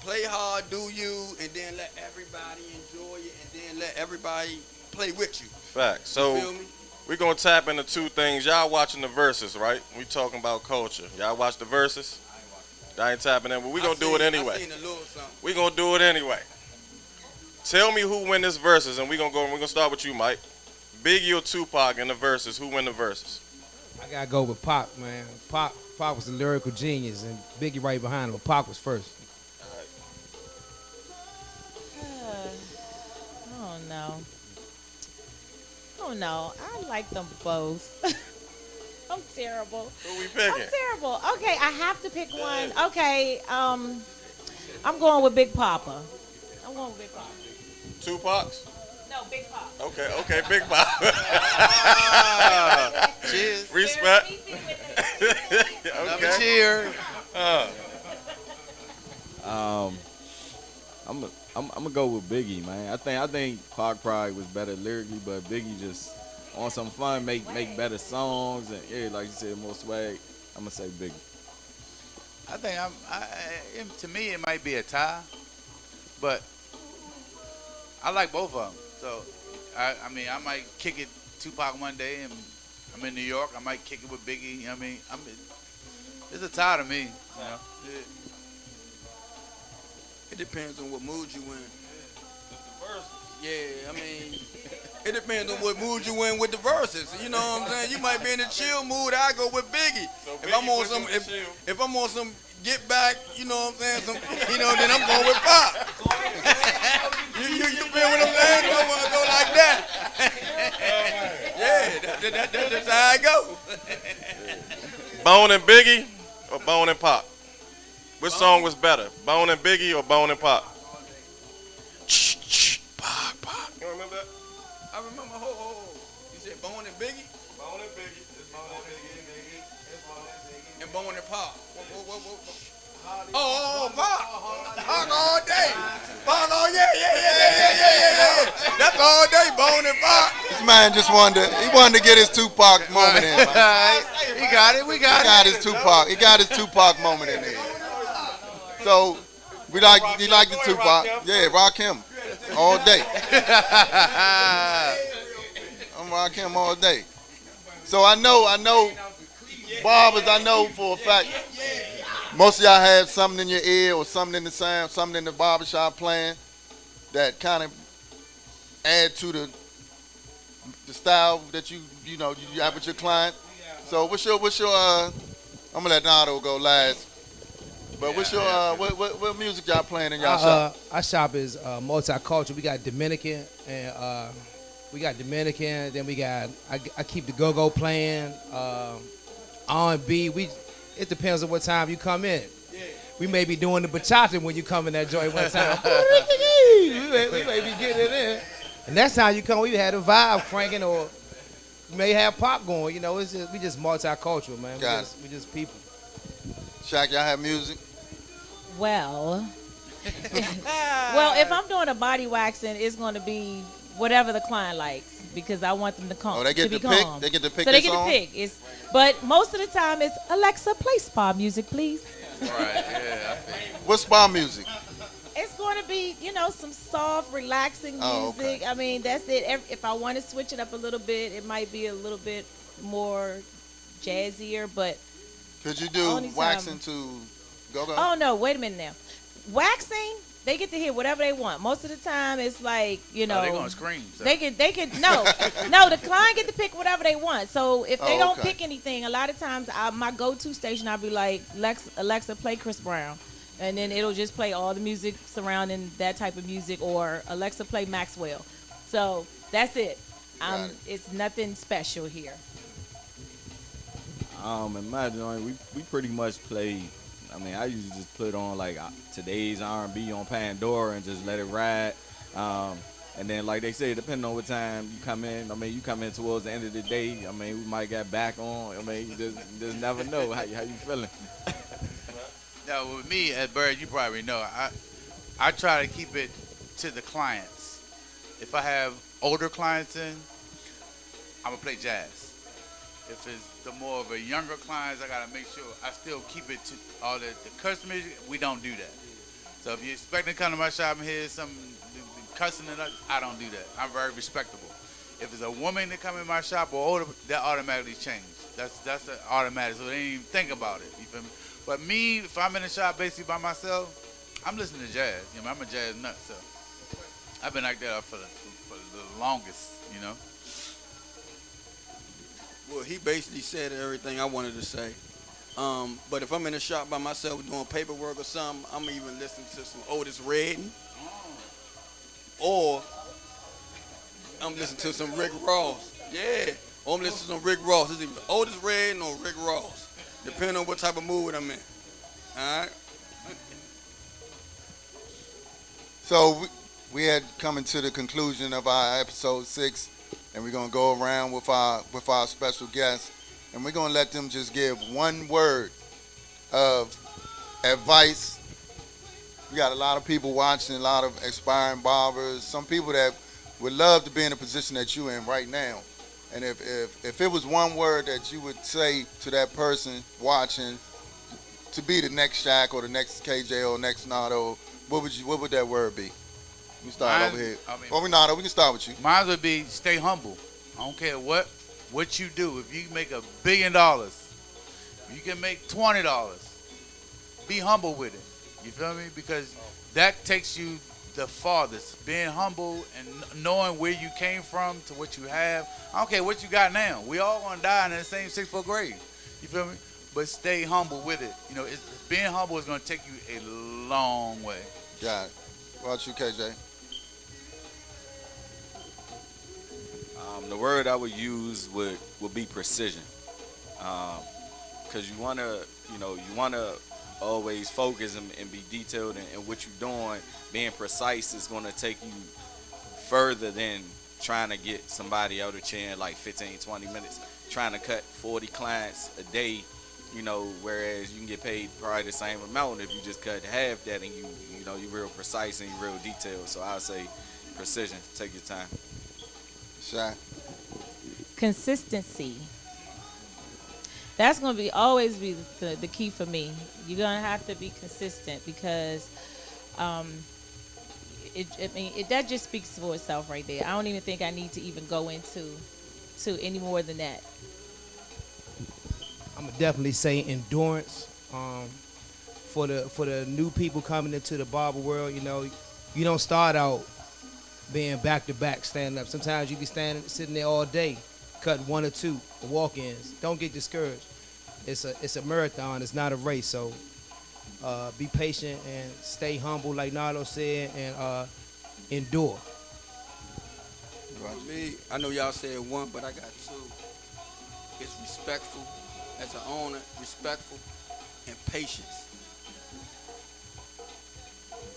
Play hard, do you, and then let everybody enjoy it, and then let everybody play with you. Facts. So You feel me? we're gonna tap into 2 things. Y'all watching the verses, right? We talking about culture. Y'all watch the verses? I ain't tapping in, but we gonna do it anyway. I seen a little something. We gonna do it anyway. Tell me who win this verses, and we're gonna start with you, Mike. Biggie or Tupac in the verses? Who win the verses? I gotta go with Pac, man. Pac was a lyrical genius, and Biggie right behind him. But Pac was first. Oh no, I like them both. I'm terrible. Who we picking? I'm terrible. Okay, I have to pick one. Okay, I'm going with Big Papa. I'm going with Big Papa. Tupac's? No, Big Papa. Okay, Big Papa. Cheers. Respect. Another Okay. cheer. I'm gonna go with Biggie, man. I think Pac probably was better lyrically, but Biggie just on some fun, make better songs, and like you said, more swag. I'm gonna say Biggie. I think to me it might be a tie, but I like both of them. So I mean I might kick it Tupac one day, and I'm in New York. I might kick it with Biggie. I mean it's a tie to me. You know. It depends on what mood you in. Yeah, I mean, it depends on what mood you in with the verses. You know what I'm saying? You might be in a chill mood. I go with Biggie. So If I'm on Biggie some, puts you in chill. if I'm on some get back, you know what I'm saying? Then I'm going with Pop. you feel what I'm saying? I want to go like that. Yeah, that's how I go. Bone and Biggie or Bone and Pop? Which song was better, Bone and Biggie or Bone and Pop? Pop. You remember that? I remember. You said Bone and Biggie? Bone and Biggie. It's Bone and Biggie. And Bone and Pop. Oh, Pop. Pop all day. Pop all, yeah. That's all day, Bone and Pop. This man just wanted to get his Tupac moment in. Man. He got it. We got it. He got his Tupac moment in there. So he like the Tupac. Yeah, rock him all day. I'm rock him all day. So I know, barbers. I know for a fact, most of y'all have something in your ear or something in the sound, something in the barbershop playing that kind of add to the style that you have with your client. So what's your I'm gonna let Nardo go last. But what's Yeah, your yeah. what music y'all playing in y'all shop? Our shop is multicultural. We got Dominican and then we got I keep the go-go playing, R&B. It depends on what time you come in. We may be doing the bachata when you come in that joint one time. we may be getting it in. And next time you come, we had a vibe cranking, or we may have pop going. You know, we just multicultural, man. We just people. Shaq, y'all have music? Well, well, if I'm doing a body waxing, it's going to be whatever the client likes because I want them to calm. Oh, they get to to be pick. calm. They get to pick. So they their get song? to pick. But most of the time, it's Alexa, play spa music, please. Right, yeah. I feel you. What spa music? It's going to be, some soft, relaxing music. Oh, okay. I mean, that's it. If I want to switch it up a little bit, it might be a little bit more jazzier. But Could you do Only time- waxing to go-go? oh no, wait a minute now. Waxing, they get to hear whatever they want. Most of the time, it's like Oh, they're gonna scream. So. They can no, the client get to pick whatever they want. So if they Oh, don't okay. pick anything, a lot of times my go-to station, I'll be like, Alexa, play Chris Brown. And then it'll just play all the music surrounding that type of music, or Alexa, play Maxwell. So that's it. Got it. It's nothing special here. In my joint, we pretty much play. I mean, I usually just put on like today's R&B on Pandora and just let it ride. And then, like they say, depending on what time you come in, I mean, you come in towards the end of the day. I mean, we might get back on. I mean, you just never know how you feeling. Now, with me at Bird, you probably know, I try to keep it to the clients. If I have older clients in, I'm going to play jazz. If it's the more of a younger clients, I got to make sure I still keep it to all the customers. We don't do that. So if you're expecting to come to my shop and hear some cussing, and I don't do that. I'm very respectable. If it's a woman that come in my shop or older, that automatically change. That's an automatic, so they didn't even think about it. You feel me? But me, if I'm in the shop basically by myself, I'm listening to jazz. I'm a jazz nut, so I've been like that for the longest, Well, he basically said everything I wanted to say. But if I'm in the shop by myself doing paperwork or something, I'm even listening to some Otis Redding. Or I'm listening to some Rick Ross. Yeah. Or I'm listening to some Rick Ross. It's either Otis Redding or Rick Ross, depending on what type of mood I'm in. All right? So we had coming to the conclusion of our episode 6, and we're gonna go around with our special guests, and we're gonna let them just give one word of advice. We got a lot of people watching, a lot of aspiring barbers, some people that would love to be in the position that you're in right now. And if it was one word that you would say to that person watching to be the next Shaq or the next KJ or next Nardo, what would that word be? We start over here. Nardo, we can start with you. Mine would be stay humble. I don't care what you do. If you make $1 billion, you can make $20. Be humble with it. You feel me? Because that takes you the farthest. Being humble and knowing where you came from to what you have. I don't care what you got now. We all gonna die in the same 6-foot grave. You feel me? But stay humble with it. Being humble is gonna take you a long way. Got it. What about you, KJ? The word I would use would be precision, because you wanna always focus and be detailed in what you're doing. Being precise is gonna take you further than trying to get somebody out of chair in like 15, 20 minutes, trying to cut 40 clients a day, whereas you can get paid probably the same amount if you just cut half that and you're real precise and you're real detailed. So I'd say precision. Take your time. Shaq. Consistency. That's going to always be the key for me. You're going to have to be consistent because that just speaks for itself right there. I don't even think I need to even go into any more than that. I'm gonna definitely say endurance. For the new people coming into the barber world, you don't start out being back to back standing up. Sometimes you be sitting there all day, cutting 1 or 2 walk-ins. Don't get discouraged. It's a marathon. It's not a race. So be patient and stay humble, like Nardo said, and endure. For me, I know y'all said one, but I got two. It's respectful as an owner, respectful, and patience.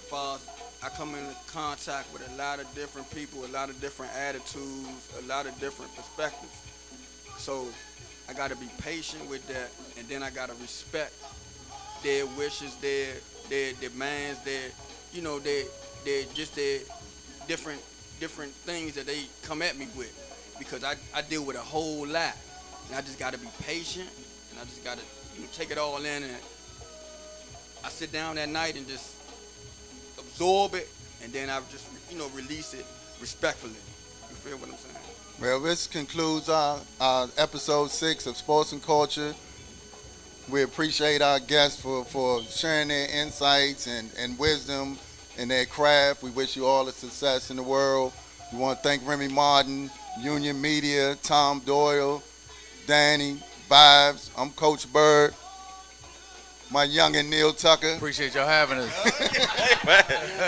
Far I come into contact with a lot of different people, a lot of different attitudes, a lot of different perspectives. So I gotta be patient with that, and then I gotta respect their wishes, their demands, their just their different things that they come at me with, because I deal with a whole lot, and I just gotta be patient, and I just gotta take it all in, and I sit down at night and just absorb it, and then I just release it respectfully. You feel what I'm saying? Well, this concludes our episode 6 of Sports and Culture. We appreciate our guests for sharing their insights and wisdom in their craft. We wish you all the success in the world. We want to thank Remy Martin, Union Media, Tom Doyle, Danny, Vibes. I'm Coach Bird. My youngin' Neil Tucker. Appreciate y'all having us. Hey, man.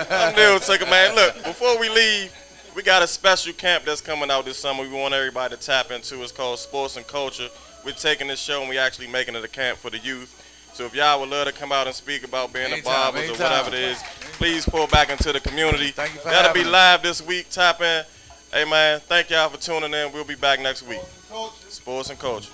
I'm Neil Tucker, man. Look, before we leave, we got a special camp that's coming out this summer. We want everybody to tap into. It's called Sports and Culture. We're taking this show and we're actually making it a camp for the youth. So if y'all would love to come out and speak about being a barbers or whatever it is, please pull back into the community. Thank you for That'll be having us. live this week. Tap in. Hey, man, thank y'all for tuning in. We'll be back next week. Sports and Culture.